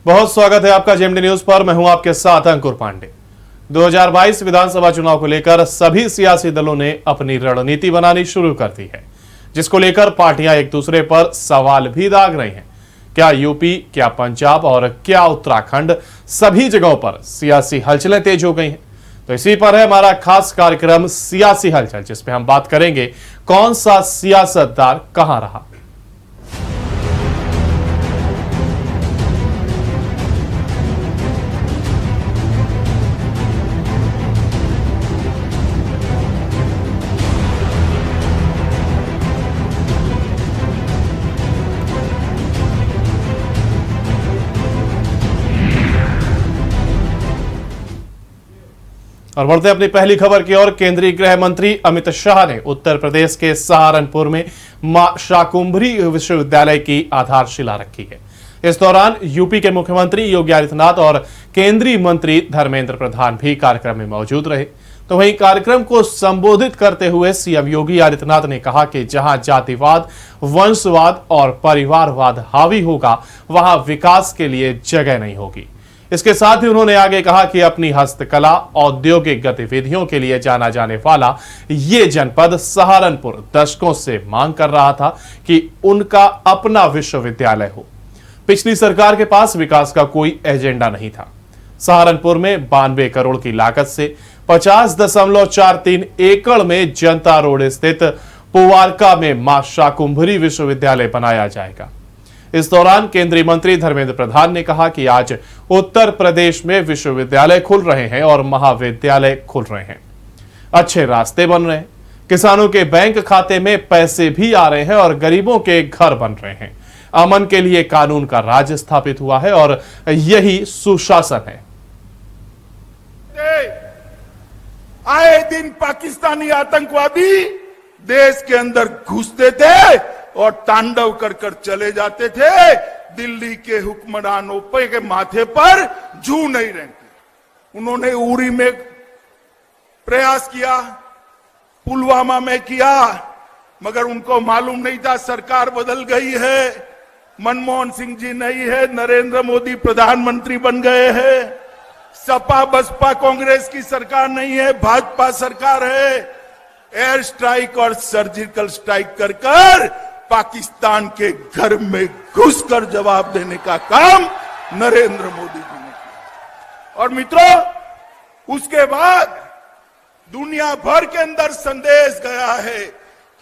बहुत स्वागत है आपका जेएमडी न्यूज पर। मैं हूं आपके साथ अंकुर पांडे। 2022 विधानसभा चुनाव को लेकर सभी सियासी दलों ने अपनी रणनीति बनानी शुरू कर दी है, जिसको लेकर पार्टियां एक दूसरे पर सवाल भी दाग रही हैं। क्या यूपी, क्या पंजाब और क्या उत्तराखंड, सभी जगहों पर सियासी हलचलें तेज हो गई हैं। तो इसी पर है हमारा खास कार्यक्रम सियासी हलचल, जिसमें हम बात करेंगे कौन सा सियासतदार कहां रहा। और बढ़ते अपनी पहली खबर की ओर। केंद्रीय गृह मंत्री अमित शाह ने उत्तर प्रदेश के सहारनपुर में मां शाकुंभरी विश्वविद्यालय की आधारशिला रखी है। इस दौरान यूपी के मुख्यमंत्री योगी आदित्यनाथ और केंद्रीय मंत्री धर्मेंद्र प्रधान भी कार्यक्रम में मौजूद रहे। तो वहीं कार्यक्रम को संबोधित करते हुए सीएम योगी आदित्यनाथ ने कहा कि जहां जातिवाद, वंशवाद और परिवारवाद हावी होगा, वहां विकास के लिए जगह नहीं होगी। इसके साथ ही उन्होंने आगे कहा कि अपनी हस्तकला, औद्योगिक गतिविधियों के लिए जाना जाने वाला ये जनपद सहारनपुर दशकों से मांग कर रहा था कि उनका अपना विश्वविद्यालय हो। पिछली सरकार के पास विकास का कोई एजेंडा नहीं था। सहारनपुर में 92 करोड़ की लागत से 50.43 एकड़ में जनता रोड स्थित पुवारका में मां शाकुंभरी विश्वविद्यालय बनाया जाएगा। इस दौरान केंद्रीय मंत्री धर्मेंद्र प्रधान ने कहा कि आज उत्तर प्रदेश में विश्वविद्यालय खुल रहे हैं और महाविद्यालय खुल रहे हैं, अच्छे रास्ते बन रहे हैं, किसानों के बैंक खाते में पैसे भी आ रहे हैं और गरीबों के घर बन रहे हैं। अमन के लिए कानून का राज स्थापित हुआ है और यही सुशासन है। आए दिन पाकिस्तानी आतंकवादी देश के अंदर घुसते थे और तांडव कर कर चले जाते थे। दिल्ली के हुक्मरानों के माथे पर जू नहीं रहती। उन्होंने उरी में प्रयास किया, पुलवामा में किया, मगर उनको मालूम नहीं था सरकार बदल गई है। मनमोहन सिंह जी नहीं है, नरेंद्र मोदी प्रधानमंत्री बन गए हैं। सपा बसपा कांग्रेस की सरकार नहीं है, भाजपा सरकार है। एयर स्ट्राइक और सर्जिकल स्ट्राइक कर कर पाकिस्तान के घर में घुसकर जवाब देने का काम नरेंद्र मोदी जी ने किया। और मित्रों, उसके बाद दुनिया भर के अंदर संदेश गया है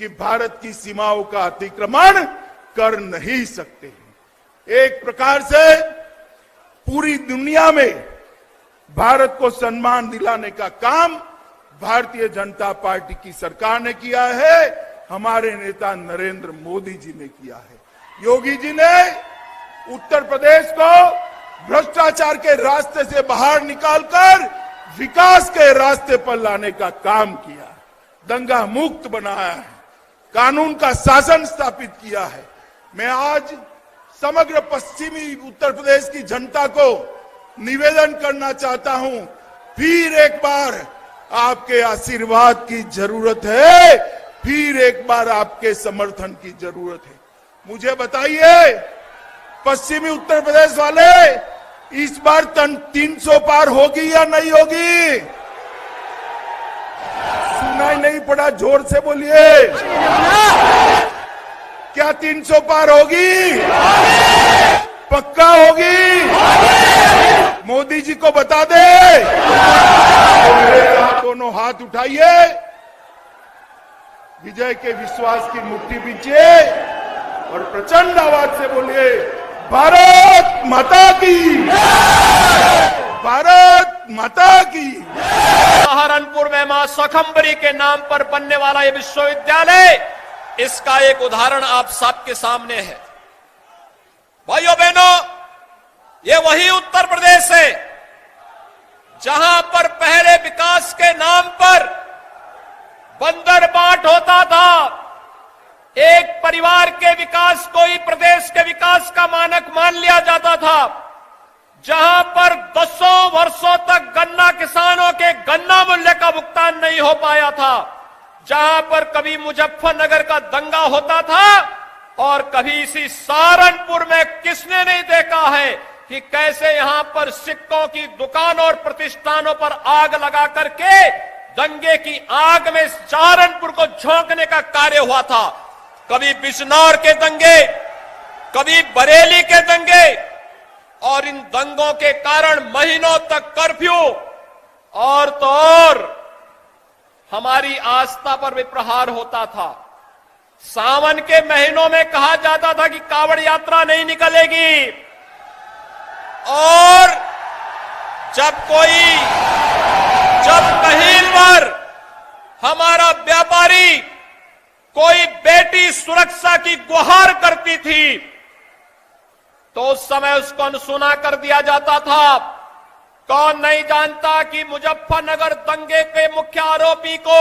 कि भारत की सीमाओं का अतिक्रमण कर नहीं सकते। एक प्रकार से पूरी दुनिया में भारत को सम्मान दिलाने का काम भारतीय जनता पार्टी की सरकार ने किया है, हमारे नेता नरेंद्र मोदी जी ने किया है। योगी जी ने उत्तर प्रदेश को भ्रष्टाचार के रास्ते से बाहर निकालकर विकास के रास्ते पर लाने का काम किया, दंगा मुक्त बनाया है, कानून का शासन स्थापित किया है। मैं आज समग्र पश्चिमी उत्तर प्रदेश की जनता को निवेदन करना चाहता हूं, फिर एक बार आपके आशीर्वाद की जरूरत है, फिर एक बार आपके समर्थन की जरूरत है। मुझे बताइए, पश्चिमी उत्तर प्रदेश वाले, इस बार 300 पार होगी या नहीं होगी? सुनाई नहीं पड़ा, जोर से बोलिए। क्या 300 पार होगी? पक्का होगी? मोदी जी को बता दे। दोनों हाथ उठाइए, विजय के विश्वास की मुट्ठी पीछे और प्रचंड आवाज से बोलिए, भारत माता की, भारत माता की। सहारनपुर में मां शाकुंभरी के नाम पर बनने वाला यह विश्वविद्यालय, इसका एक उदाहरण आप सबके सामने है। भाइयों बहनों, ये वही उत्तर प्रदेश है जहां पर पहले विकास के नाम पर बंदर बाट होता था। एक परिवार के विकास को ही प्रदेश के विकास का मानक मान लिया जाता था। जहां पर 10 वर्षों तक गन्ना किसानों के गन्ना मूल्य का भुगतान नहीं हो पाया था। जहां पर कभी मुजफ्फरनगर का दंगा होता था और कभी इसी सहारनपुर में किसने नहीं देखा है कि कैसे यहां पर सिक्कों की दुकानों और प्रतिष्ठानों पर आग लगा करके दंगे की आग में सहारनपुर को झोंकने का कार्य हुआ था। कभी बिजनौर के दंगे, कभी बरेली के दंगे, और इन दंगों के कारण महीनों तक कर्फ्यू और तो और हमारी आस्था पर भी प्रहार होता था। सावन के महीनों में कहा जाता था कि कावड़ यात्रा नहीं निकलेगी, और जब कहीं पर हमारा व्यापारी कोई बेटी सुरक्षा की गुहार करती थी तो उस समय उसको अनसुना कर दिया जाता था। कौन नहीं जानता कि मुजफ्फरनगर दंगे के मुख्य आरोपी को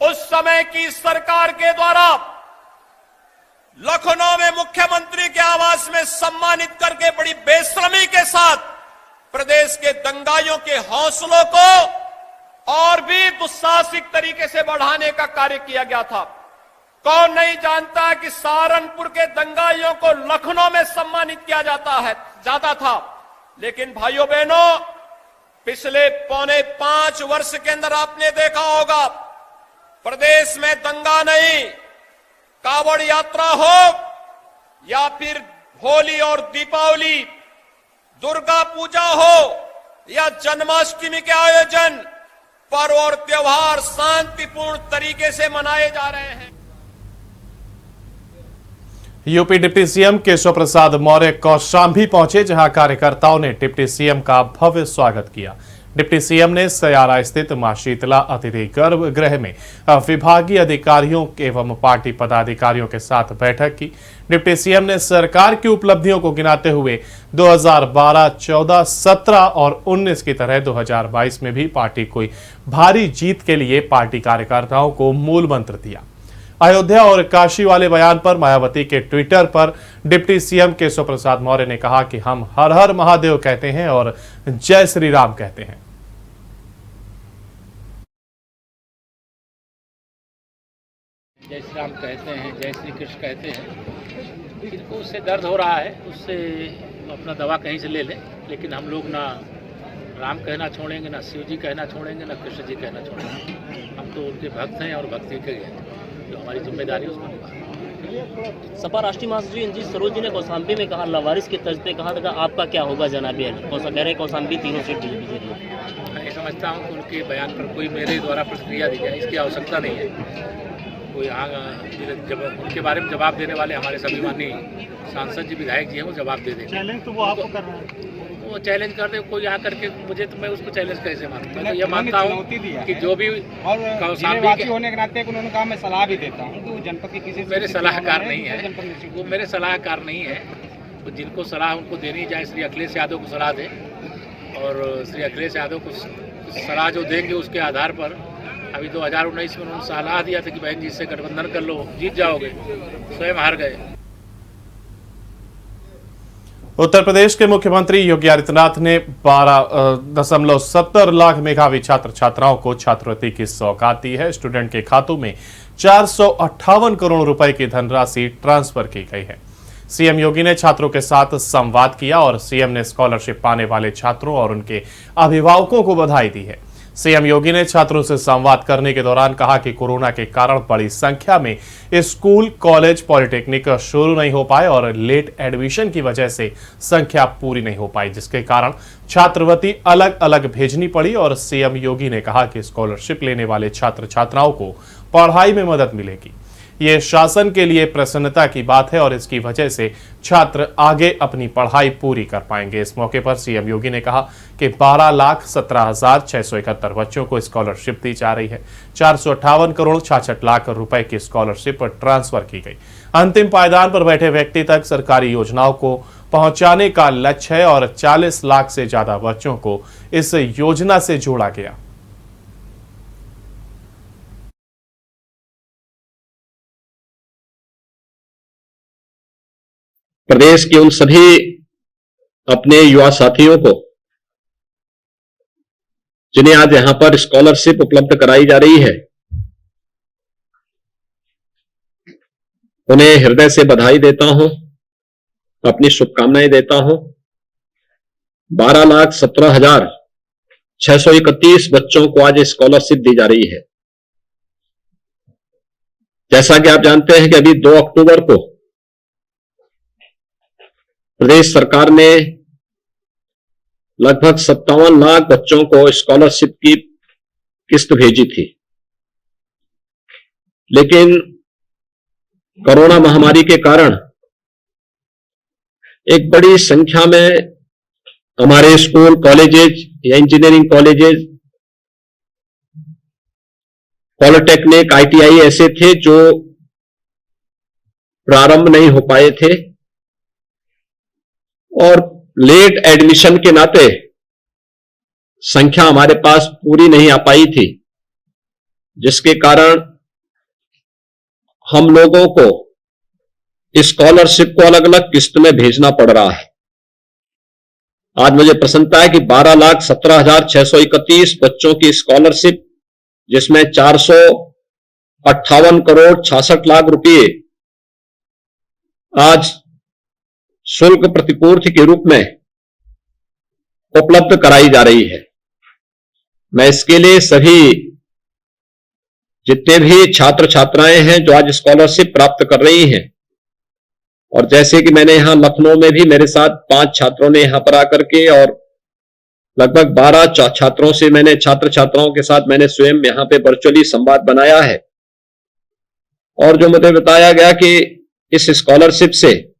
उस समय की सरकार के द्वारा लखनऊ में मुख्यमंत्री के आवास में सम्मानित करके बड़ी बेशर्मी के साथ प्रदेश के दंगाइयों के हौसलों को और भी दुस्साहसिक तरीके से बढ़ाने का कार्य किया गया था। कौन नहीं जानता कि सहारनपुर के दंगाइयों को लखनऊ में सम्मानित किया जाता था। लेकिन भाइयों बहनों, पिछले 4.5 वर्ष के अंदर आपने देखा होगा, प्रदेश में दंगा नहीं, कावड़ यात्रा हो या फिर होली और दीपावली, दुर्गा पूजा हो या जन्माष्टमी के आयोजन, पर्व और त्योहार शांतिपूर्ण तरीके से मनाए जा रहे हैं। UP deputy CM Keshav Prasad Maurya Kaushambi पहुंचे, जहां कार्यकर्ताओं ने डिप्टी सीएम का भव्य स्वागत किया। डिप्टी सीएम ने सयारा स्थित मां शीतला अतिथि गर्भगृह में विभागीय अधिकारियों एवं पार्टी पदाधिकारियों के साथ बैठक की। डिप्टी सीएम ने सरकार की उपलब्धियों को गिनाते हुए 2012, 14, 17 और 19 की तरह 2022 में भी पार्टी को भारी जीत के लिए पार्टी कार्यकर्ताओं को मूल मंत्र दिया। अयोध्या और काशी वाले बयान पर मायावती के ट्विटर पर डिप्टी सीएम केशव प्रसाद मौर्य ने कहा कि हम हर हर महादेव कहते हैं और जय श्री राम कहते हैं। जय श्री राम कहते हैं, जय श्री कृष्ण कहते हैं। जिनको उससे दर्द हो रहा है उससे अपना दवा कहीं से ले लें, लेकिन हम लोग ना राम कहना छोड़ेंगे, ना शिव जी कहना छोड़ेंगे, ना कृष्ण जी कहना छोड़ेंगे। हम तो उनके भक्त हैं और भक्ति के हैं, जो हमारी जिम्मेदारी है उसमें निभा। सपा राष्ट्रीय महासचिव इंजी सरोज जी ने कौशाम्बी में कहा, लवारिस के तर्ज पे कहा था आपका क्या होगा जनाबी अली, कह रहे कौशाम्बी 3 सीट बीजेपी। मैं समझता हूँ कि उनके बयान पर कोई मेरे द्वारा प्रतिक्रिया दी जाए इसकी आवश्यकता नहीं है। कोई यहाँ जब उनके बारे में जवाब देने वाले हमारे सभी माननीय सांसद जी, विधायक जी हैं, वो जवाब दे देंगे। चैलेंज तो वो आपको कर रहा है, वो चैलेंज कर दे कोई यहाँ करके मुझे, तो मैं उसको चैलेंज कैसे मानता हूँ। तो ये मानता हूँ कि जो भी कौशाम्बी के होने के नाते उन्होंने कहा मैं सलाह भी देता हूँ तो जनपद की किसी मेरे सलाहकार नहीं है, वो मेरे सलाहकार नहीं है। तो जिनको सलाह उनको देनी जाए, श्री अखिलेश यादव को सलाह दें, और श्री अखिलेश यादव को सलाह जो देंगे उसके आधार पर, अभी 2019 में उन्होंने सलाह दिया था कि बहन जी से गठबंधन कर लो, जीत जाओगे, स्वयं हार गए। उत्तर प्रदेश के मुख्यमंत्री योगी आदित्यनाथ ने 12.70 लाख मेधावी छात्र छात्राओं को छात्रवृत्ति की सौगात दी है। स्टूडेंट के खातों में 458 करोड़ रुपए की धनराशि ट्रांसफर की गई है। सीएम योगी ने छात्रों के साथ संवाद किया और सीएम ने स्कॉलरशिप पाने वाले छात्रों और उनके अभिभावकों को बधाई दी है। सीएम योगी ने छात्रों से संवाद करने के दौरान कहा कि कोरोना के कारण बड़ी संख्या में स्कूल, कॉलेज, पॉलिटेक्निक शुरू नहीं हो पाए और लेट एडमिशन की वजह से संख्या पूरी नहीं हो पाई, जिसके कारण छात्रवृत्ति अलग अलग भेजनी पड़ी। और सीएम योगी ने कहा कि स्कॉलरशिप लेने वाले छात्र छात्राओं को पढ़ाई में मदद मिलेगी। ये शासन के लिए प्रसन्नता की बात है और इसकी वजह से छात्र आगे अपनी पढ़ाई पूरी कर पाएंगे। इस मौके पर सीएम योगी ने कहा कि 12,17,671 बच्चों को स्कॉलरशिप दी जा रही है। 458 करोड़ 66 लाख रुपए की स्कॉलरशिप ट्रांसफर की गई। अंतिम पायदान पर बैठे व्यक्ति तक सरकारी योजनाओं को पहुंचाने का लक्ष्य है और 40 लाख से ज्यादा बच्चों को इस योजना से जोड़ा गया। प्रदेश के उन सभी अपने युवा साथियों को जिन्हें आज यहां पर स्कॉलरशिप उपलब्ध कराई जा रही है, उन्हें हृदय से बधाई देता हूं, अपनी शुभकामनाएं देता हूं। 12,17,631 बच्चों को आज स्कॉलरशिप दी जा रही है। जैसा कि आप जानते हैं कि अभी 2 अक्टूबर को प्रदेश सरकार ने लगभग 57 लाख बच्चों को स्कॉलरशिप की किस्त भेजी थी, लेकिन कोरोना महामारी के कारण एक बड़ी संख्या में हमारे स्कूल, कॉलेजेस या इंजीनियरिंग कॉलेजेस, पॉलिटेक्निक, ITI ऐसे थे जो प्रारंभ नहीं हो पाए थे और लेट एडमिशन के नाते संख्या हमारे पास पूरी नहीं आ पाई थी, जिसके कारण हम लोगों को स्कॉलरशिप को अलग अलग किस्त में भेजना पड़ रहा है। आज मुझे प्रसन्नता है कि 12,17,631 बच्चों की स्कॉलरशिप, जिसमें 458 करोड़ 66 लाख रुपए आज शुल्क प्रतिपूर्ति के रूप में उपलब्ध कराई जा रही है। मैं इसके लिए सभी जितने भी छात्र छात्राएं हैं जो आज स्कॉलरशिप प्राप्त कर रही हैं, और जैसे कि मैंने यहां लखनऊ में भी मेरे साथ 5 छात्रों ने यहां पर आकर के और लगभग 12 छात्रों से मैंने छात्र छात्राओं के साथ मैंने स्वयं यहां पे वर्चुअली संवाद बनाया है, और जो मुझे बताया गया कि इस स्कॉलरशिप से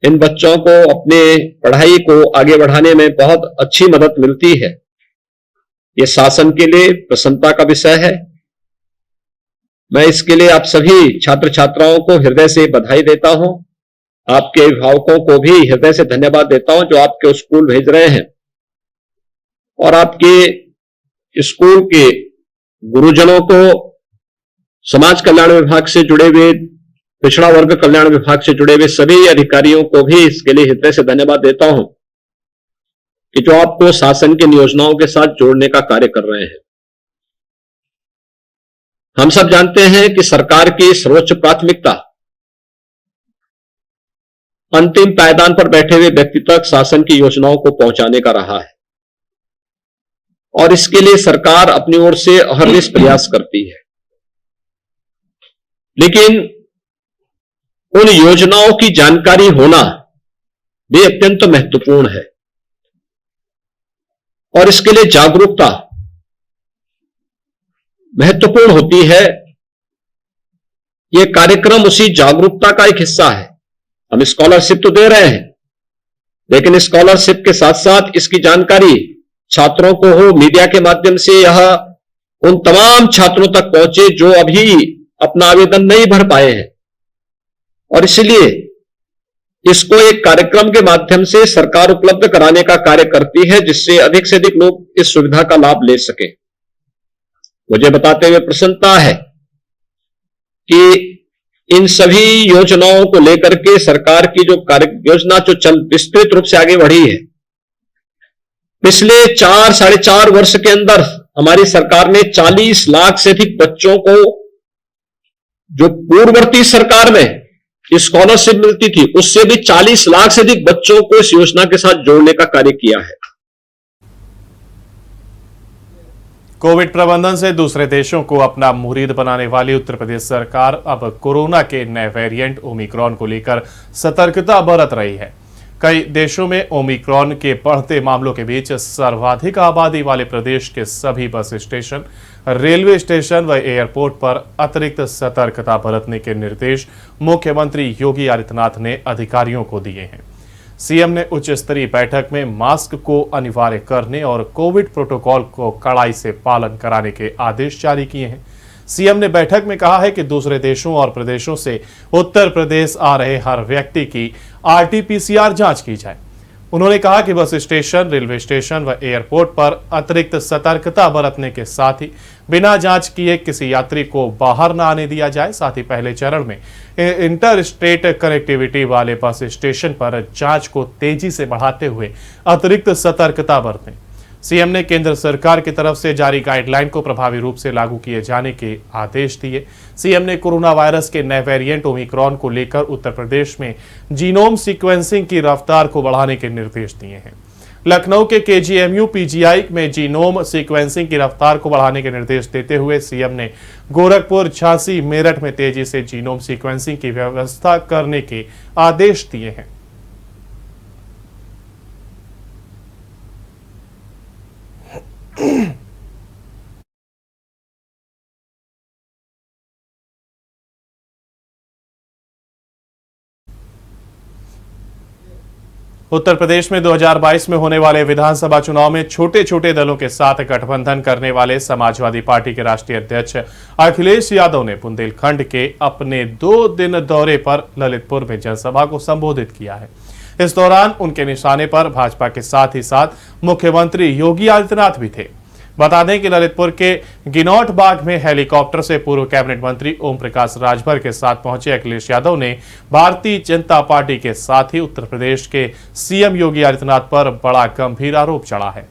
इन बच्चों को अपने पढ़ाई को आगे बढ़ाने में बहुत अच्छी मदद मिलती है। ये शासन के लिए प्रसन्नता का विषय है। मैं इसके लिए आप सभी छात्र छात्राओं को हृदय से बधाई देता हूं, आपके अभिभावकों को भी हृदय से धन्यवाद देता हूं जो आपके स्कूल भेज रहे हैं, और आपके स्कूल के गुरुजनों को, समाज कल्याण विभाग से जुड़े हुए, पिछड़ा वर्ग कल्याण विभाग से जुड़े हुए सभी अधिकारियों को भी इसके लिए हृदय से धन्यवाद देता हूं कि जो आपको शासन की योजनाओं के साथ जोड़ने का कार्य कर रहे हैं। हम सब जानते हैं कि सरकार की सर्वोच्च प्राथमिकता अंतिम पायदान पर बैठे हुए व्यक्ति तक शासन की योजनाओं को पहुंचाने का रहा है, और इसके लिए सरकार अपनी ओर से अहरनिश प्रयास करती है। लेकिन उन योजनाओं की जानकारी होना भी अत्यंत महत्वपूर्ण है, और इसके लिए जागरूकता महत्वपूर्ण होती है। यह कार्यक्रम उसी जागरूकता का एक हिस्सा है। हम स्कॉलरशिप तो दे रहे हैं, लेकिन स्कॉलरशिप के साथ साथ इसकी जानकारी छात्रों को हो, मीडिया के माध्यम से यह उन तमाम छात्रों तक पहुंचे जो अभी अपना आवेदन नहीं भर पाए हैं, और इसलिए इसको एक कार्यक्रम के माध्यम से सरकार उपलब्ध कराने का कार्य करती है, जिससे अधिक से अधिक लोग इस सुविधा का लाभ ले सके। मुझे बताते हुए प्रसन्नता है कि इन सभी योजनाओं को लेकर के सरकार की जो कार्य योजना जो विस्तृत रूप से आगे बढ़ी है, पिछले 4-4.5 वर्ष के अंदर हमारी सरकार ने 40 लाख से अधिक बच्चों को, जो पूर्ववर्ती सरकार में स्कॉलरशिप मिलती थी, उससे भी 40 लाख से अधिक बच्चों को इस योजना के साथ जोड़ने का कार्य किया है। कोविड प्रबंधन से दूसरे देशों को अपना मुरीद बनाने वाली उत्तर प्रदेश सरकार अब कोरोना के नए वेरिएंट ओमिक्रॉन को लेकर सतर्कता बरत रही है। कई देशों में ओमिक्रॉन के बढ़ते मामलों के बीच सर्वाधिक आबादी वाले प्रदेश के सभी बस स्टेशन, रेलवे स्टेशन व एयरपोर्ट पर अतिरिक्त सतर्कता बरतने के निर्देश मुख्यमंत्री योगी आदित्यनाथ ने अधिकारियों को दिए हैं। सीएम ने उच्च स्तरीय बैठक में मास्क को अनिवार्य करने और कोविड प्रोटोकॉल को कड़ाई से पालन कराने के आदेश जारी किए हैं। सीएम ने बैठक में कहा है कि दूसरे देशों और प्रदेशों से उत्तर प्रदेश आ रहे हर व्यक्ति की RT-PCR जांच की जाए। उन्होंने कहा कि बस स्टेशन, रेलवे स्टेशन व एयरपोर्ट पर अतिरिक्त सतर्कता बरतने के साथ ही बिना जांच किए किसी यात्री को बाहर न आने दिया जाए। साथ ही पहले चरण में इंटर स्टेट कनेक्टिविटी वाले बस स्टेशन पर जांच को तेजी से बढ़ाते हुए अतिरिक्त सतर्कता बरतें। सीएम ने केंद्र सरकार की तरफ से जारी गाइडलाइन को प्रभावी रूप से लागू किए जाने के आदेश दिए। सीएम ने कोरोना वायरस के नए वेरिएंट ओमिक्रॉन को लेकर उत्तर प्रदेश में जीनोम सीक्वेंसिंग की रफ्तार को बढ़ाने के निर्देश दिए हैं। लखनऊ के केजीएमयू पीजीआई में जीनोम सीक्वेंसिंग की रफ्तार को बढ़ाने के निर्देश देते हुए सीएम ने गोरखपुर, झांसी, मेरठ में तेजी से जीनोम सीक्वेंसिंग की व्यवस्था करने के आदेश दिए हैं। उत्तर प्रदेश में 2022 में होने वाले विधानसभा चुनाव में छोटे छोटे दलों के साथ गठबंधन करने वाले समाजवादी पार्टी के राष्ट्रीय अध्यक्ष अखिलेश यादव ने बुंदेलखंड के अपने 2 दिन दौरे पर ललितपुर में जनसभा को संबोधित किया है। इस दौरान उनके निशाने पर भाजपा के साथ ही साथ मुख्यमंत्री योगी आदित्यनाथ भी थे। बता दें कि ललितपुर के गिनौट बाग में हेलीकॉप्टर से पूर्व कैबिनेट मंत्री ओम प्रकाश राजभर के साथ पहुंचे अखिलेश यादव ने भारतीय जनता पार्टी के साथ ही उत्तर प्रदेश के सीएम योगी आदित्यनाथ पर बड़ा गंभीर आरोप चढ़ा है।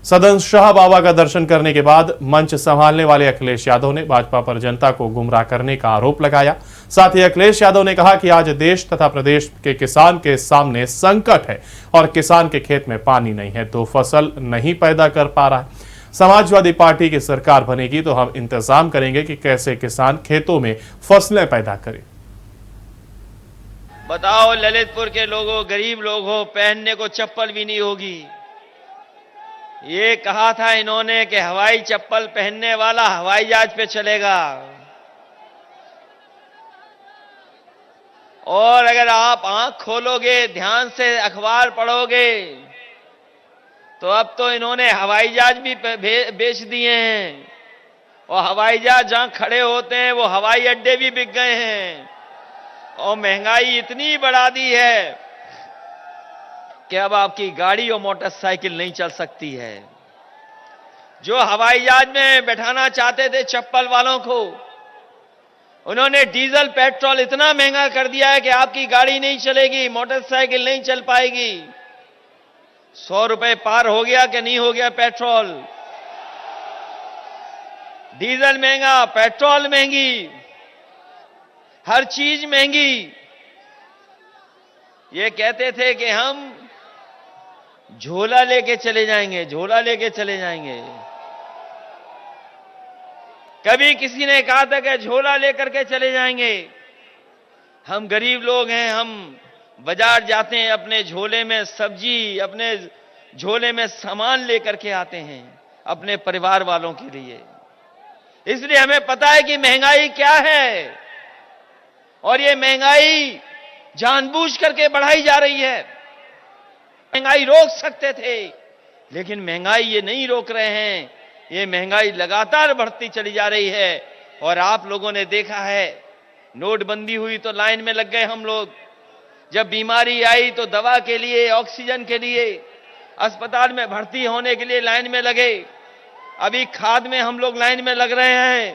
सदन शाह बाबा का दर्शन करने के बाद मंच संभालने वाले अखिलेश यादव ने भाजपा पर जनता को गुमराह करने का आरोप लगाया। साथ ही अखिलेश यादव ने कहा कि आज देश तथा प्रदेश के किसान के सामने संकट है और किसान के खेत में पानी नहीं है, तो फसल नहीं पैदा कर पा रहा है। समाजवादी पार्टी की सरकार बनेगी तो हम इंतजाम करेंगे कि कैसे किसान खेतों में फसलें पैदा करें। बताओ ललितपुर के लोगों, गरीब लोग हो, पहनने को चप्पल भी नहीं होगी। ये कहा था इन्होंने कि हवाई चप्पल पहनने वाला हवाई जहाज पे चलेगा, और अगर आप आंख खोलोगे, ध्यान से अखबार पढ़ोगे, तो अब तो इन्होंने हवाई जहाज भी बेच दिए हैं, और हवाई जहाज जहां खड़े होते हैं वो हवाई अड्डे भी बिक गए हैं, और महंगाई इतनी बढ़ा दी है कि अब आपकी गाड़ी और मोटरसाइकिल नहीं चल सकती है। जो हवाई जहाज में बैठाना चाहते थे चप्पल वालों को, उन्होंने डीजल पेट्रोल इतना महंगा कर दिया है कि आपकी गाड़ी नहीं चलेगी, मोटरसाइकिल नहीं चल पाएगी। 100 रुपए पार हो गया कि नहीं हो गया पेट्रोल? डीजल महंगा, पेट्रोल महंगी, हर चीज महंगी। ये कहते थे कि हम झोला लेके चले जाएंगे, झोला लेके चले जाएंगे। कभी किसी ने कहा था कि झोला लेकर के चले जाएंगे। हम गरीब लोग हैं, हम बाजार जाते हैं, अपने झोले में सब्जी, अपने झोले में सामान लेकर के आते हैं अपने परिवार वालों के लिए। इसलिए हमें पता है कि महंगाई क्या है, और ये महंगाई जानबूझ करके बढ़ाई जा रही है। महंगाई रोक सकते थे, लेकिन महंगाई ये नहीं रोक रहे हैं। ये महंगाई लगातार बढ़ती चली जा रही है। और आप लोगों ने देखा है, नोटबंदी हुई तो लाइन में लग गए हम लोग। जब बीमारी आई तो दवा के लिए, ऑक्सीजन के लिए, अस्पताल में भर्ती होने के लिए लाइन में लगे। अभी खाद में हम लोग लाइन में लग रहे हैं,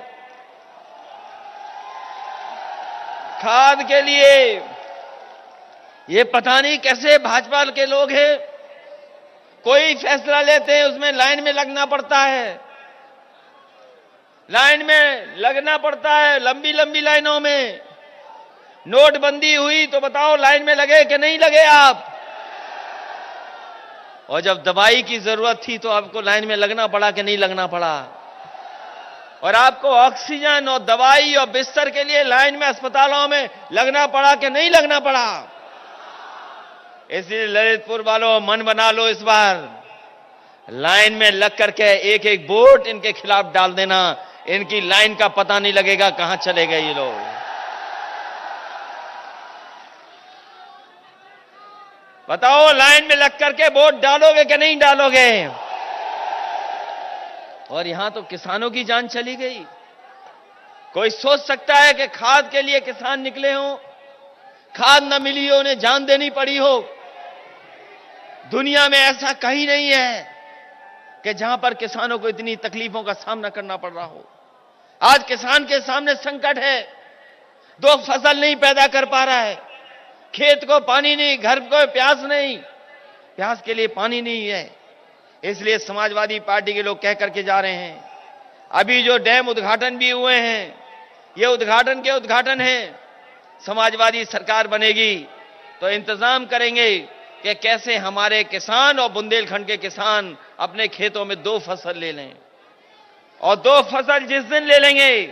खाद के लिए। ये पता नहीं कैसे भाजपा के लोग हैं, कोई फैसला लेते हैं उसमें लाइन में लगना पड़ता है, लाइन में लगना पड़ता है, लंबी लंबी लाइनों में। नोटबंदी हुई तो बताओ लाइन में लगे कि नहीं लगे आप? और जब दवाई की जरूरत थी तो आपको लाइन में लगना पड़ा कि नहीं लगना पड़ा? और आपको ऑक्सीजन और दवाई और बिस्तर के लिए लाइन में अस्पतालों में लगना पड़ा कि नहीं लगना पड़ा? इसलिए ललितपुर वालों, मन बना लो, इस बार लाइन में लग करके एक एक वोट इनके खिलाफ डाल देना। इनकी लाइन का पता नहीं लगेगा कहां चले गए ये लोग। बताओ लाइन में लग करके वोट डालोगे कि नहीं डालोगे? और यहां तो किसानों की जान चली गई। कोई सोच सकता है कि खाद के लिए किसान निकले हों, खाद न मिली हो, उन्हें जान देनी पड़ी हो? दुनिया में ऐसा कहीं नहीं है कि जहां पर किसानों को इतनी तकलीफों का सामना करना पड़ रहा हो। आज किसान के सामने संकट है, 2 फसल नहीं पैदा कर पा रहा है, खेत को पानी नहीं, घर को प्यास नहीं, प्यास के लिए पानी नहीं है। इसलिए समाजवादी पार्टी के लोग कह करके जा रहे हैं, अभी जो डैम उद्घाटन भी हुए हैं, ये उद्घाटन के उद्घाटन है। समाजवादी सरकार बनेगी तो इंतजाम करेंगे कि कैसे हमारे किसान और बुंदेलखंड के किसान अपने खेतों में 2 फसल ले लें, और 2 फसल जिस दिन ले लेंगे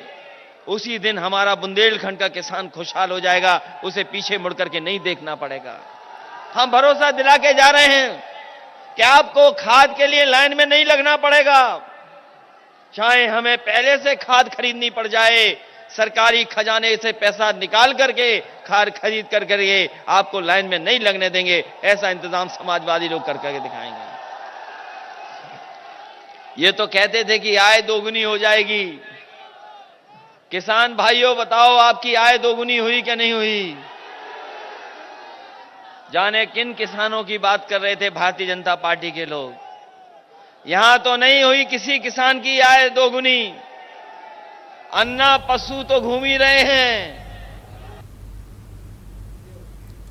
उसी दिन हमारा बुंदेलखंड का किसान खुशहाल हो जाएगा, उसे पीछे मुड़ करके नहीं देखना पड़ेगा। हम भरोसा दिला के जा रहे हैं कि आपको खाद के लिए लाइन में नहीं लगना पड़ेगा, चाहे हमें पहले से खाद खरीदनी पड़ जाए, सरकारी खजाने से पैसा निकाल करके खाद खरीद करके आपको लाइन में नहीं लगने देंगे। ऐसा इंतजाम समाजवादी लोग करके दिखाएंगे। ये तो कहते थे कि आय दोगुनी हो जाएगी। किसान भाइयों बताओ, आपकी आय दोगुनी हुई क्या नहीं हुई? जाने किन किसानों की बात कर रहे थे भारतीय जनता पार्टी के लोग। यहां तो नहीं हुई किसी किसान की आय दोगुनी। अन्ना पशु तो घूम ही रहे हैं।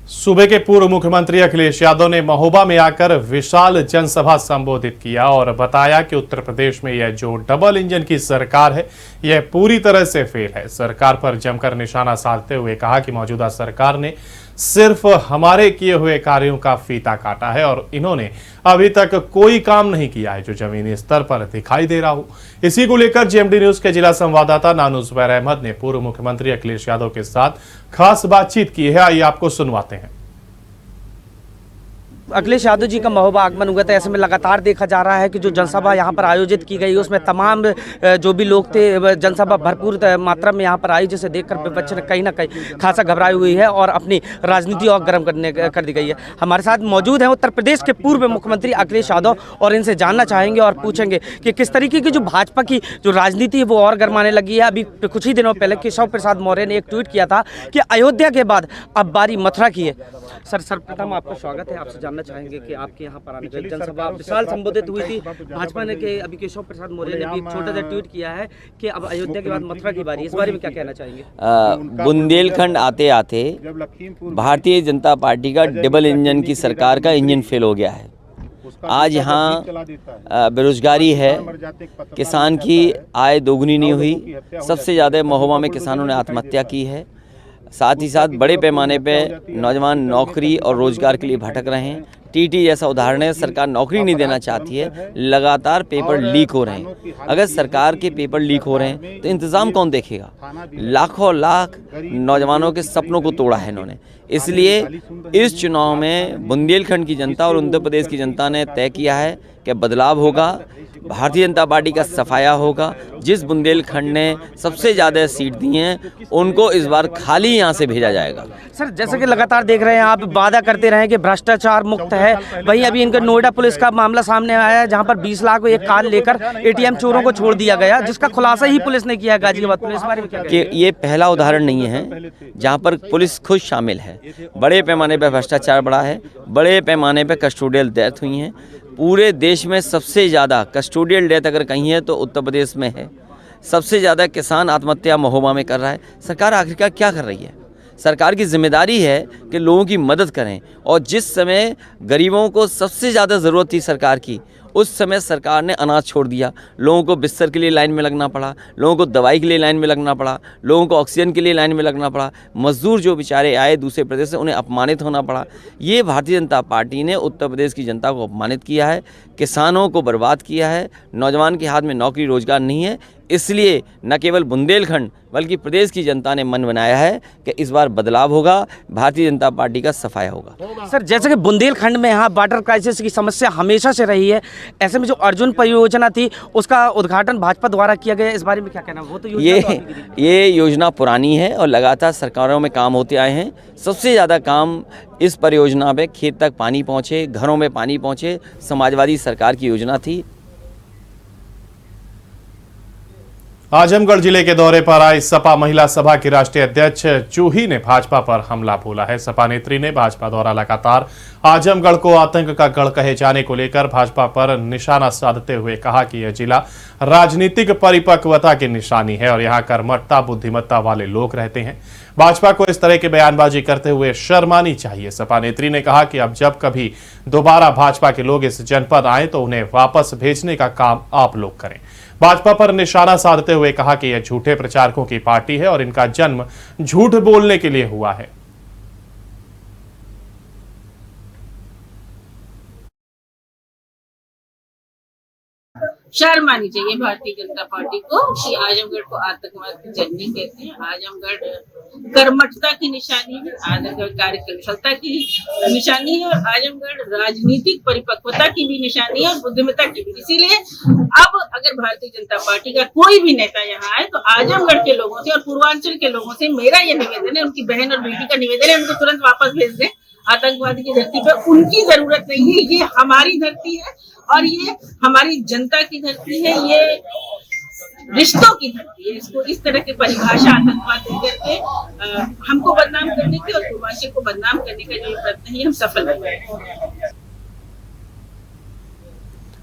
सूबे के पूर्व मुख्यमंत्री अखिलेश यादव ने महोबा में आकर विशाल जनसभा संबोधित किया और बताया कि उत्तर प्रदेश में यह जो डबल इंजन की सरकार है, यह पूरी तरह से फेल है। सरकार पर जमकर निशाना साधते हुए कहा कि मौजूदा सरकार ने सिर्फ हमारे किए हुए कार्यों का फीता काटा है और इन्होंने अभी तक कोई काम नहीं किया है जो जमीनी स्तर पर दिखाई दे रहा हो। इसी को लेकर जेएमडी न्यूज के जिला संवाददाता नानू जुबैर अहमद ने पूर्व मुख्यमंत्री अखिलेश यादव के साथ खास बातचीत की है। आइए आपको सुनवाते हैं। अखिलेश यादव जी का महोबा आगमन हुआ था, ऐसे में लगातार देखा जा रहा है कि जो जनसभा यहाँ पर आयोजित की गई उसमें तमाम जो भी लोग थे, जनसभा भरपूर मात्रा में यहाँ पर आई, जिसे देखकर विपक्ष ने कहीं ना कहीं खासा घबराई हुई है और अपनी राजनीति और गर्म कर दी गई है। हमारे साथ मौजूद हैं उत्तर प्रदेश के पूर्व मुख्यमंत्री अखिलेश यादव और इनसे जानना चाहेंगे और पूछेंगे कि किस तरीके की जो भाजपा की जो राजनीति है वो और गर्माने लगी है। अभी कुछ ही दिनों पहले केशव प्रसाद मौर्य ने एक ट्वीट किया था कि अयोध्या के बाद अब बारी मथुरा की है। सर सर्वप्रथम आपका स्वागत है। आपसे जानना चाहेंगे कि आपके यहाँ पर आने के जनसभा विशाल संबोधित हुई थी भाजपा ने, कि अभी केशव प्रसाद मौर्य ने भी एक छोटा सा ट्वीट किया है कि अब अयोध्या के बाद मथुरा की बारी, इस बारे में क्या कहना चाहेंगे? बुंदेलखंड आते आते भारतीय जनता पार्टी का डबल इंजन की सरकार का इंजन फेल हो गया है। आज यहाँ बेरोजगारी है, किसान की आय दोगुनी नहीं हुई, सबसे ज़्यादा महोबा में किसानों ने आत्महत्या की है। साथ ही साथ बड़े पैमाने पे नौजवान नौकरी और रोजगार के लिए भटक रहे हैं। टीटी जैसा उदाहरण है, सरकार नौकरी नहीं देना चाहती है, लगातार पेपर लीक हो रहे हैं। अगर सरकार के पेपर लीक हो रहे हैं तो इंतज़ाम कौन देखेगा? लाखों लाख नौजवानों के सपनों को तोड़ा है इन्होंने। इसलिए इस चुनाव में बुंदेलखंड की जनता और उत्तर प्रदेश की जनता ने तय किया है कि बदलाव होगा, भारतीय जनता पार्टी का सफाया होगा। जिस बुंदेलखंड ने सबसे ज़्यादा सीट दी हैं उनको इस बार खाली यहाँ से भेजा जाएगा। सर जैसे कि लगातार देख रहे हैं आप वादा करते रहे कि भ्रष्टाचार मुक्त है, वहीं अभी इनका नोएडा पुलिस का मामला सामने आया है जहाँ पर 20 लाख को एक कार लेकर एटीएम चोरों को छोड़ दिया गया, जिसका खुलासा ही पुलिस ने किया है गाजियाबाद पुलिस। बारे में क्या कि ये पहला उदाहरण नहीं है जहाँ पर पुलिस खुद शामिल है। बड़े पैमाने पर भ्रष्टाचार बढ़ा है, बड़े पैमाने पर कस्टोडियल डेथ हुई हैं। पूरे देश में सबसे ज़्यादा कस्टोडियल डेथ अगर कहीं है तो उत्तर प्रदेश में है। सबसे ज़्यादा किसान आत्महत्या महोबा में कर रहा है। सरकार आखिरकार क्या कर रही है? सरकार की जिम्मेदारी है कि लोगों की मदद करें, और जिस समय गरीबों को सबसे ज़्यादा ज़रूरत थी सरकार की, उस समय सरकार ने अनाज छोड़ दिया। लोगों को बिस्तर के लिए लाइन में लगना पड़ा, लोगों को दवाई के लिए लाइन में लगना पड़ा, लोगों को ऑक्सीजन के लिए लाइन में लगना पड़ा। मजदूर जो बेचारे आए दूसरे प्रदेश से, उन्हें अपमानित होना पड़ा। ये भारतीय जनता पार्टी ने उत्तर प्रदेश की जनता को अपमानित किया है, किसानों को बर्बाद किया है, नौजवान के हाथ में नौकरी रोजगार नहीं है। इसलिए न केवल बुंदेलखंड बल्कि प्रदेश की जनता ने मन बनाया है कि इस बार बदलाव होगा, भारतीय जनता पार्टी का सफाया होगा। सर जैसे कि बुंदेलखंड में यहाँ वाटर क्राइसिस की समस्या हमेशा से रही है, ऐसे में जो अर्जुन परियोजना थी उसका उद्घाटन भाजपा द्वारा किया गया, इस बारे में क्या कहना? वो तो ये योजना पुरानी है और लगातार सरकारों में काम होते आए हैं। सबसे ज़्यादा काम इस परियोजना पे खेत तक पानी पहुँचे, घरों में पानी पहुँचे, समाजवादी सरकार की योजना थी। आजमगढ़ जिले के दौरे पर आई सपा महिला सभा की राष्ट्रीय अध्यक्ष जूही ने भाजपा पर हमला बोला है। सपा नेत्री ने भाजपा द्वारा लगातार आजमगढ़ को आतंक का गढ़ कहे जाने को लेकर भाजपा पर निशाना साधते हुए कहा कि यह जिला राजनीतिक परिपक्वता की निशानी है और यहाँ कर्मठता बुद्धिमत्ता वाले लोग रहते हैं। भाजपा को इस तरह की बयानबाजी करते हुए शर्म आनी चाहिए। सपा नेत्री ने कहा कि अब जब कभी दोबारा भाजपा के लोग इस जनपद आए तो उन्हें वापस भेजने का काम आप लोग करें। भाजपा पर निशाना साधते हुए कहा कि यह झूठे प्रचारकों की पार्टी है और इनका जन्म झूठ बोलने के लिए हुआ है। शर्म आनी चाहिए भारतीय जनता पार्टी को कि आजमगढ़ को आतंकवाद की जननी कहते हैं। आजमगढ़ कर्मठता की निशानी है, आजमगढ़ कार्यकुशलता की निशानी है और आजमगढ़ राजनीतिक परिपक्वता की भी निशानी है और बुद्धिमत्ता की भी। इसीलिए अब अगर भारतीय जनता पार्टी का कोई भी नेता यहाँ आए तो आजमगढ़ के लोगों से और पूर्वांचल के लोगों से मेरा ये निवेदन है, उनकी बहन और बेटी का निवेदन है, उनको तुरंत वापस भेज दें। आतंकवादी की धरती पर उनकी जरूरत नहीं है, ये हमारी धरती है और ये हमारी जनता की धरती है, ये रिश्तों की धरती है। इसको इस तरह की परिभाषा आतंकवाद देकर के हमको बदनाम करने की और पूर्वांचल को बदनाम करने का जो प्रयत्न है हम सफल हुए।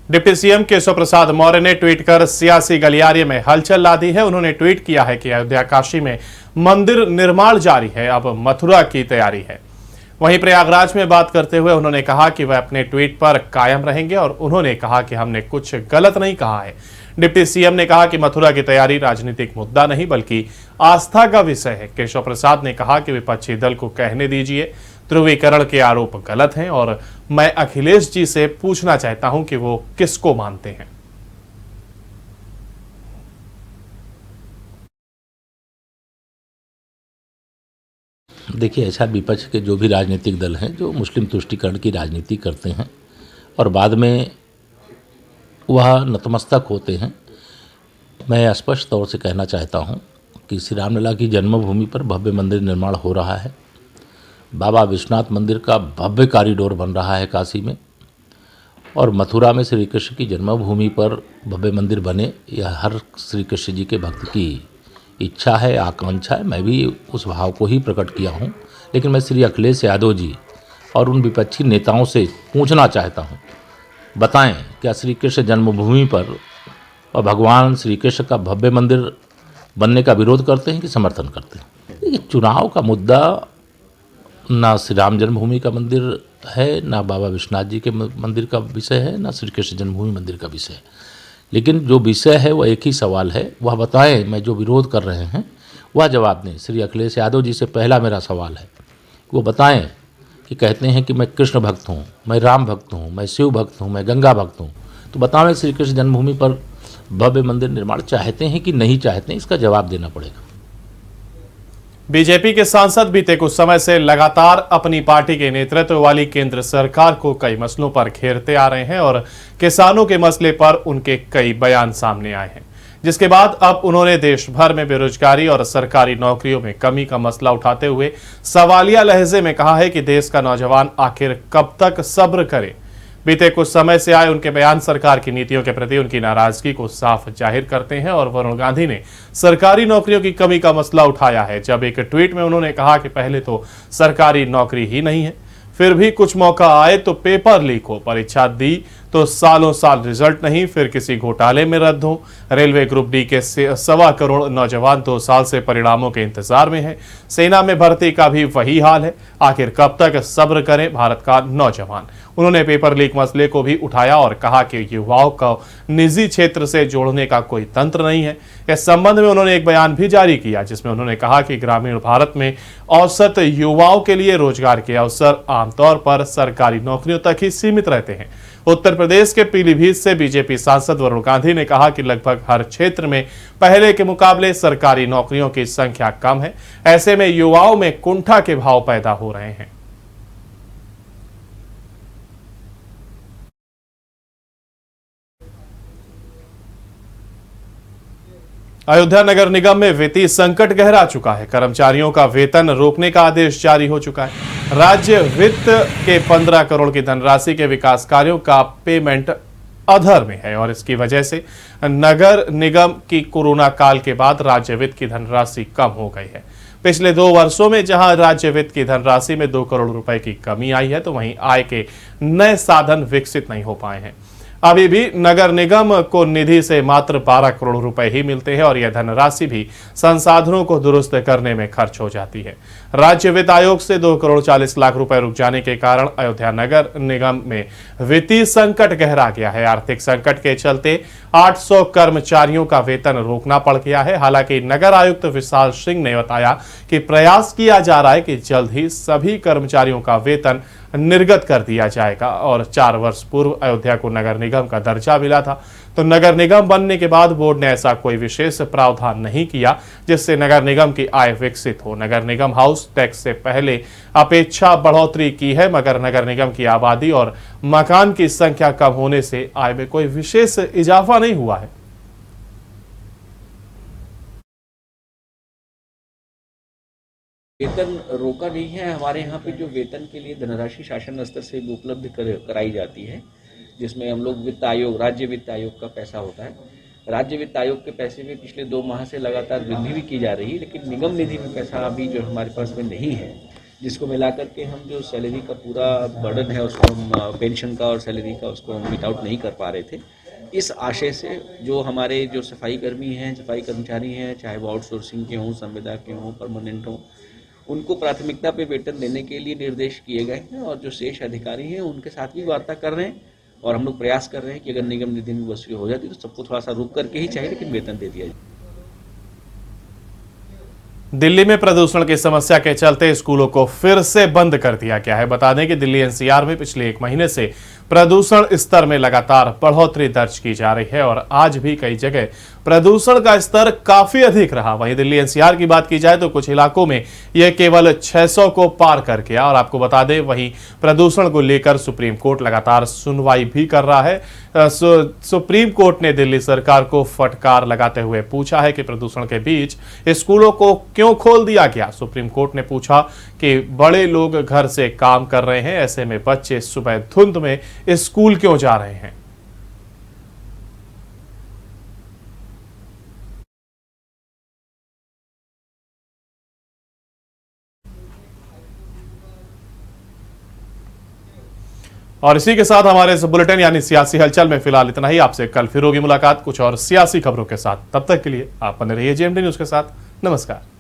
डिप्टी सीएम केशव प्रसाद मौर्य ने ट्वीट कर सियासी गलियारे में हलचल ला दी है। उन्होंने ट्वीट किया है कि अयोध्या काशी में मंदिर निर्माण जारी है, अब मथुरा की तैयारी है। वहीं प्रयागराज में बात करते हुए उन्होंने कहा कि वह अपने ट्वीट पर कायम रहेंगे और उन्होंने कहा कि हमने कुछ गलत नहीं कहा है। डिप्टी सीएम ने कहा कि मथुरा की तैयारी राजनीतिक मुद्दा नहीं बल्कि आस्था का विषय है। केशव प्रसाद ने कहा कि विपक्षी दल को कहने दीजिए, ध्रुवीकरण के आरोप गलत हैं और मैं अखिलेश जी से पूछना चाहता हूं कि वो किसको मानते हैं। देखिए, ऐसा विपक्ष के जो भी राजनीतिक दल हैं जो मुस्लिम तुष्टीकरण की राजनीति करते हैं और बाद में वह नतमस्तक होते हैं, मैं स्पष्ट तौर से कहना चाहता हूं कि श्री रामलला की जन्मभूमि पर भव्य मंदिर निर्माण हो रहा है। बाबा विश्वनाथ मंदिर का भव्य कॉरिडोर बन रहा है काशी में और मथुरा में श्री कृष्ण की जन्मभूमि पर भव्य मंदिर बने, यह हर श्री कृष्ण जी के भक्त की इच्छा है, आकांक्षा है। मैं भी उस भाव को ही प्रकट किया हूं। लेकिन मैं श्री अखिलेश यादव जी और उन विपक्षी नेताओं से पूछना चाहता हूं, बताएं क्या श्री कृष्ण जन्मभूमि पर और भगवान श्री कृष्ण का भव्य मंदिर बनने का विरोध करते हैं कि समर्थन करते हैं? ये चुनाव का मुद्दा ना श्री राम जन्मभूमि का मंदिर है, ना बाबा विश्वनाथ जी के मंदिर का विषय है, ना श्री कृष्ण जन्मभूमि मंदिर का विषय है। लेकिन जो विषय है वह एक ही सवाल है, वह बताएं मैं जो विरोध कर रहे हैं वह जवाब दें। श्री अखिलेश यादव जी से पहला मेरा सवाल है, वो बताएं कि कहते हैं कि मैं कृष्ण भक्त हूँ, मैं राम भक्त हूँ, मैं शिव भक्त हूँ, मैं गंगा भक्त हूँ, तो बताएं श्री कृष्ण जन्मभूमि पर भव्य मंदिर निर्माण चाहते हैं कि नहीं चाहते हैं, इसका जवाब देना पड़ेगा। बीजेपी के सांसद बीते कुछ समय से लगातार अपनी पार्टी के नेतृत्व वाली केंद्र सरकार को कई मसलों पर घेरते आ रहे हैं और किसानों के मसले पर उनके कई बयान सामने आए हैं, जिसके बाद अब उन्होंने देश भर में बेरोजगारी और सरकारी नौकरियों में कमी का मसला उठाते हुए सवालिया लहजे में कहा है कि देश का नौजवान आखिर कब तक सब्र करे। बीते कुछ समय से आए उनके बयान सरकार की नीतियों के प्रति उनकी नाराजगी को साफ जाहिर करते हैं और वरुण गांधी ने सरकारी नौकरियों की कमी का मसला उठाया है। जब एक ट्वीट में उन्होंने कहा कि पहले तो सरकारी नौकरी ही नहीं है, फिर भी कुछ मौका आए तो पेपर लीक हो, परीक्षा दी तो सालों साल रिजल्ट नहीं, फिर किसी घोटाले में रद्द हो। रेलवे ग्रुप डी के 1.25 करोड़ नौजवान 2 साल से परिणामों के इंतजार में हैं। सेना में भर्ती का भी वही हाल है, आखिर कब तक सब्र करें भारत का नौजवान। उन्होंने पेपर लीक मसले को भी उठाया और कहा कि युवाओं को निजी क्षेत्र से जोड़ने का कोई तंत्र नहीं है। इस संबंध में उन्होंने एक बयान भी जारी किया जिसमें उन्होंने कहा कि ग्रामीण भारत में औसत युवाओं के लिए रोजगार के अवसर आमतौर पर सरकारी नौकरियों तक ही सीमित रहते हैं। उत्तर प्रदेश के पीलीभीत से बीजेपी सांसद वरुण गांधी ने कहा कि लगभग हर क्षेत्र में पहले के मुकाबले सरकारी नौकरियों की संख्या कम है, ऐसे में युवाओं में कुंठा के भाव पैदा हो रहे हैं। अयोध्या नगर निगम में वित्तीय संकट गहरा चुका है। कर्मचारियों का वेतन रोकने का आदेश जारी हो चुका है। राज्य वित्त के 15 करोड़ की धनराशि के विकास कार्यों का पेमेंट अधर में है और इसकी वजह से नगर निगम की कोरोना काल के बाद राज्य वित्त की धनराशि कम हो गई है। पिछले 2 वर्षों में जहां राज्य वित्त की धनराशि में 2 करोड़ रुपए की कमी आई है, तो वहीं आय के नए साधन विकसित नहीं हो पाए हैं। अभी भी नगर निगम को निधि से मात्र 12 करोड़ रुपए ही मिलते हैं और यह धनराशि भी संसाधनों को दुरुस्त करने में खर्च हो जाती है। राज्य वित्त आयोग से 2 करोड़ 40 लाख रुपए रुक जाने के कारण अयोध्या नगर निगम में वित्तीय संकट गहरा गया है। आर्थिक संकट के चलते 800 कर्मचारियों का वेतन रोकना पड़ गया है। हालांकि नगर आयुक्त विशाल सिंह ने बताया कि प्रयास किया जा रहा है कि जल्द ही सभी कर्मचारियों का वेतन निर्गत कर दिया जाएगा। और 4 वर्ष पूर्व अयोध्या को नगर निगम का दर्जा मिला था, तो नगर निगम बनने के बाद बोर्ड ने ऐसा कोई विशेष प्रावधान नहीं किया जिससे नगर निगम की आय विकसित हो। नगर निगम हाउस टैक्स से पहले अपेक्षा बढ़ोतरी की है, मगर नगर निगम की आबादी और मकान की संख्या कम होने से आय में कोई विशेष इजाफा नहीं हुआ है। वेतन रोका नहीं है। हमारे यहाँ पे जो वेतन के लिए धनराशि शासन स्तर से उपलब्ध कराई जाती है, जिसमें हम लोग वित्त आयोग, राज्य वित्त आयोग का पैसा होता है। राज्य वित्त आयोग के पैसे में पिछले 2 माह से लगातार वृद्धि भी की जा रही है, लेकिन निगम निधि में पैसा अभी जो हमारे पास में नहीं है, जिसको मिलाकर के हम जो सैलरी का पूरा बर्डन है उसको हम पेंशन का और सैलरी का उसको हम मीट आउट नहीं कर पा रहे थे। इस आशय से जो हमारे जो सफाई कर्मी हैं, सफाई कर्मचारी हैं, चाहे वो आउटसोर्सिंग के हों, संविदा के हों, परमानेंट हों, उनको प्राथमिकता पे वेतन देने के लिए निर्देश किए गए हैं। और जो शेष अधिकारी हैं उनके साथ भी वार्ता कर रहे हैं और हम लोग प्रयास कर रहे हैं कि अगर निगम निधि में वसूली हो जाती तो सबको थोड़ा सा रुक करके ही चाहिए, लेकिन वेतन दे दिया जाए। दिल्ली में प्रदूषण की समस्या के चलते स्कूलों को फिर से बंद कर दिया गया है। बता दें कि दिल्ली एनसीआर में पिछले 1 महीने से प्रदूषण स्तर में लगातार बढ़ोतरी दर्ज की जा रही है और आज भी कई जगह प्रदूषण का स्तर काफी अधिक रहा। वहीं दिल्ली एनसीआर की बात की जाए तो कुछ इलाकों में यह केवल 600 को पार कर गया। और आपको बता दें, वहीं प्रदूषण को लेकर सुप्रीम कोर्ट लगातार सुनवाई भी कर रहा है। सुप्रीम कोर्ट ने दिल्ली सरकार को फटकार लगाते हुए पूछा है कि प्रदूषण के बीच स्कूलों को क्यों खोल दिया गया। सुप्रीम कोर्ट ने पूछा कि बड़े लोग घर से काम कर रहे हैं, ऐसे में बच्चे सुबह धुंध में स्कूल क्यों जा रहे हैं। और इसी के साथ हमारे इस बुलेटिन यानी सियासी हलचल में फिलहाल इतना ही। आपसे कल फिर होगी मुलाकात कुछ और सियासी खबरों के साथ। तब तक के लिए आप बने रहिए जेएमडी न्यूज के साथ। नमस्कार।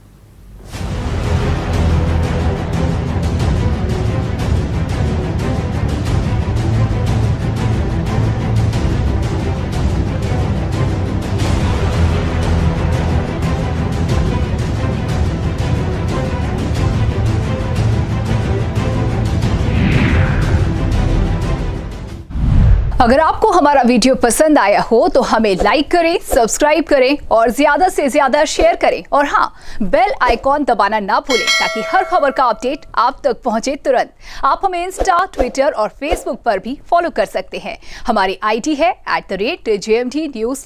अगर आपको हमारा वीडियो पसंद आया हो तो हमें लाइक करें, सब्सक्राइब करें और ज्यादा से ज्यादा शेयर करें। और हाँ, बेल आइकॉन दबाना ना भूलें ताकि हर खबर का अपडेट आप तक पहुंचे तुरंत। आप हमें इंस्टा, ट्विटर और फेसबुक पर भी फॉलो कर सकते हैं। हमारी आईडी है @JMD News।